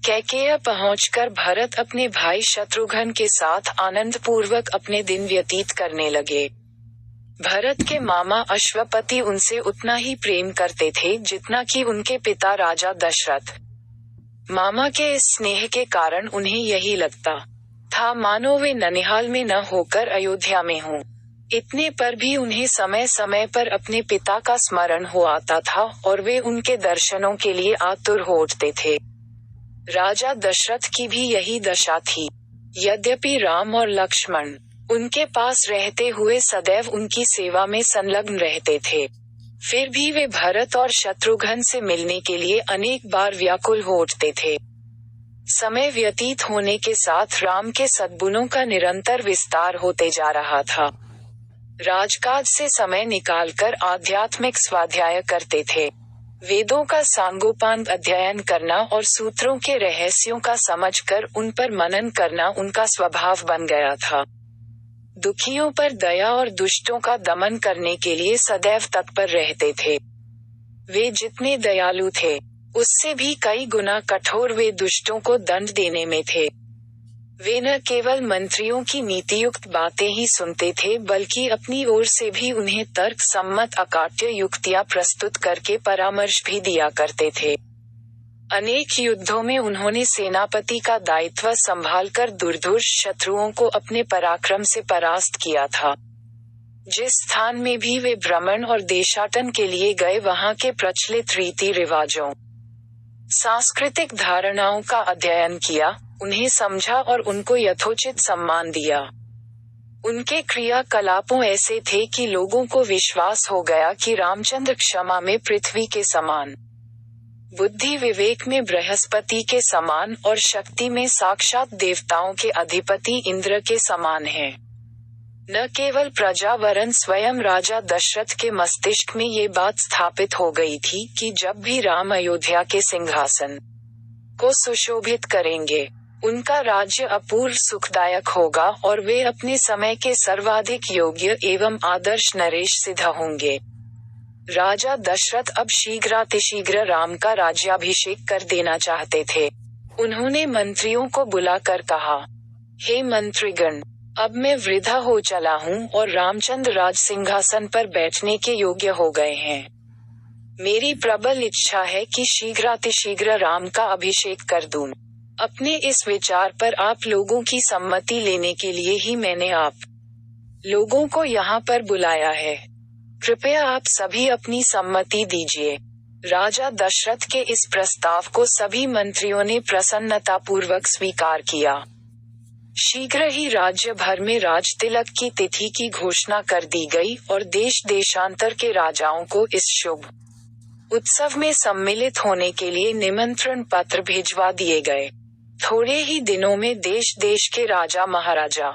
कैकेय पहुंचकर भरत अपने भाई शत्रुघ्न के साथ आनंद पूर्वक अपने दिन व्यतीत करने लगे। भरत के मामा अश्वपति उनसे उतना ही प्रेम करते थे जितना कि उनके पिता राजा दशरथ। मामा के इस स्नेह के कारण उन्हें यही लगता था मानो वे ननिहाल में न होकर अयोध्या में हों। इतने पर भी उन्हें समय समय पर अपने पिता का स्मरण हो आता था और वे उनके दर्शनों के लिए आतुर हो उठते थे। राजा दशरथ की भी यही दशा थी। यद्यपि राम और लक्ष्मण उनके पास रहते हुए सदैव उनकी सेवा में संलग्न रहते थे, फिर भी वे भरत और शत्रुघ्न से मिलने के लिए अनेक बार व्याकुल हो उठते थे। समय व्यतीत होने के साथ राम के सद्गुणों का निरंतर विस्तार होते जा रहा था। राजकाज से समय निकालकर आध्यात्मिक स्वाध्याय करते थे। वेदों का सांगोपांग अध्ययन करना और सूत्रों के रहस्यों का समझकर उन पर मनन करना उनका स्वभाव बन गया था। दुखियों पर दया और दुष्टों का दमन करने के लिए सदैव तत्पर रहते थे। वे जितने दयालु थे, उससे भी कई गुना कठोर वे दुष्टों को दंड देने में थे। वे न केवल मंत्रियों की नीतियुक्त बातें ही सुनते थे बल्कि अपनी ओर से भी उन्हें तर्क सम्मत अकाट्य युक्तियां प्रस्तुत करके परामर्श भी दिया करते थे। अनेक युद्धों में उन्होंने सेनापति का दायित्व संभालकर दुर्धर्ष शत्रुओं को अपने पराक्रम से परास्त किया था। जिस स्थान में भी वे भ्रमण और देशाटन के लिए गए वहां के प्रचलित रीति रिवाजों, सांस्कृतिक धारणाओं का अध्ययन किया, उन्हें समझा और उनको यथोचित सम्मान दिया। उनके क्रियाकलापों ऐसे थे कि लोगों को विश्वास हो गया कि रामचंद्र क्षमा में पृथ्वी के समान, बुद्धि विवेक में बृहस्पति के समान और शक्ति में साक्षात देवताओं के अधिपति इंद्र के समान हैं। न केवल प्रजा वरन स्वयं राजा दशरथ के मस्तिष्क में ये बात स्थापित हो गई थी कि जब भी राम अयोध्या के सिंहासन को सुशोभित करेंगे, उनका राज्य अपूर्व सुखदायक होगा और वे अपने समय के सर्वाधिक योग्य एवं आदर्श नरेश सिद्ध होंगे। राजा दशरथ अब शीघ्रातिशीघ्र राम का राज्याभिषेक कर देना चाहते थे। उन्होंने मंत्रियों को बुलाकर कहा, हे मंत्रीगण, अब मैं वृद्धा हो चला हूँ और रामचंद्र राज सिंहासन पर बैठने के योग्य हो गए हैं। मेरी प्रबल इच्छा है कि शीघ्रातिशीघ्र राम का अभिषेक कर दूं। अपने इस विचार पर आप लोगों की सम्मति लेने के लिए ही मैंने आप लोगों को यहाँ पर बुलाया है। कृपया आप सभी अपनी सम्मति दीजिए। राजा दशरथ के इस प्रस्ताव को सभी मंत्रियों ने प्रसन्नतापूर्वक स्वीकार किया। शीघ्र ही राज्य भर में राज तिलक की तिथि की घोषणा कर दी गई और देश देशांतर के राजाओं को इस शुभ उत्सव में सम्मिलित होने के लिए निमंत्रण पत्र भिजवा दिए गए। थोड़े ही दिनों में देश देश के राजा महाराजा,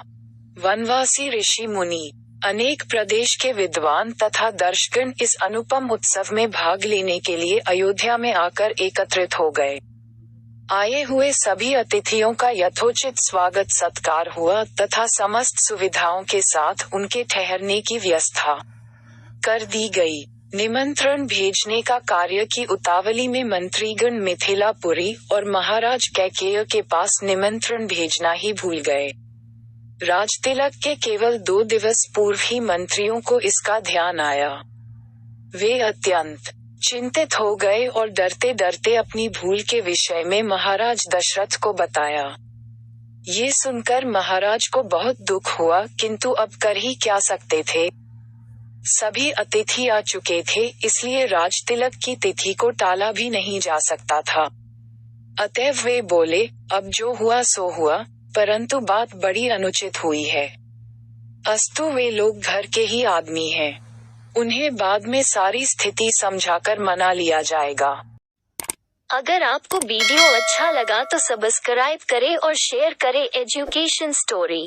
वनवासी ऋषि मुनि, अनेक प्रदेश के विद्वान तथा दर्शकगण इस अनुपम उत्सव में भाग लेने के लिए अयोध्या में आकर एकत्रित हो गए। आए हुए सभी अतिथियों का यथोचित स्वागत सत्कार हुआ तथा समस्त सुविधाओं के साथ उनके ठहरने की व्यवस्था कर दी गई। निमंत्रण भेजने का कार्य की उतावली में मंत्रीगण मिथिलापुरी और महाराज कैकेय के पास निमंत्रण भेजना ही भूल गए। राजतिलक के केवल 2 दिवस पूर्व ही मंत्रियों को इसका ध्यान आया। वे अत्यंत चिंतित हो गए और डरते डरते अपनी भूल के विषय में महाराज दशरथ को बताया। ये सुनकर महाराज को बहुत दुख हुआ, किंतु अब कर ही क्या सकते थे। सभी अतिथि आ चुके थे, इसलिए राजतिलक की तिथि को टाला भी नहीं जा सकता था। अतएव वे बोले, अब जो हुआ सो हुआ, परंतु बात बड़ी अनुचित हुई है। अस्तु वे लोग घर के ही आदमी हैं, उन्हें बाद में सारी स्थिति समझाकर मना लिया जाएगा। अगर आपको वीडियो अच्छा लगा तो सब्सक्राइब करें और शेयर करें एजुकेशन स्टोरी।